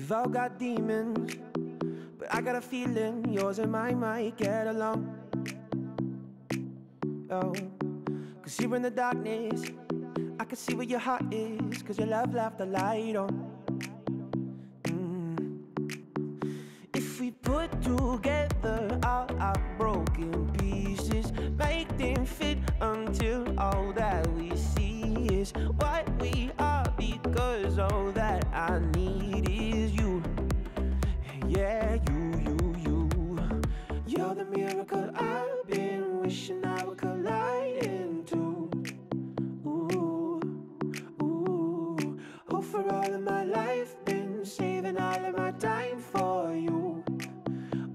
We've all got demons, but I got a feeling yours and mine might get along. Oh, cause here in the darkness, I can see where your heart is, cause your love left the light on. If we put together all our broken pieces, make them fit until all that we see is what we are, because all that I need is you. Yeah, you. You're the miracle I've been wishing I would collide into. Ooh. Oh, for all of my life, been saving all of my time for you.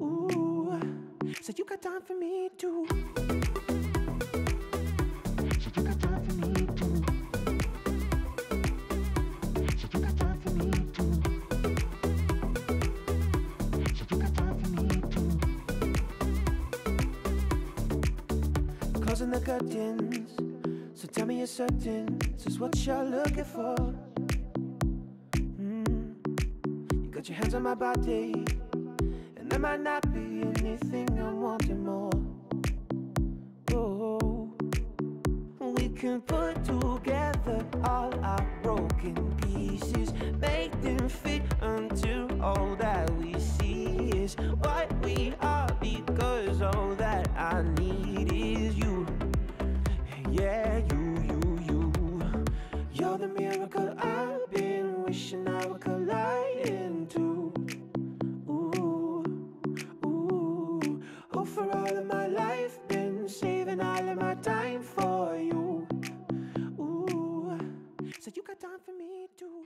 Ooh, so you got time for me too. So you got time for me too. So you got time for me too. So you got time for me too. Closing the curtains, so tell me you're certain this is what you're looking for. You got your hands on my body, and there might not be anything I'm wanting more. Oh, we can put together all our broken pieces, make them fit until all that we see is what we are, because all that I need is you. Yeah, you. You're the miracle I've been wishing I would collide into. Ooh. Oh, for all of my life, been saving all of my time for you. Ooh, so you got time for me too.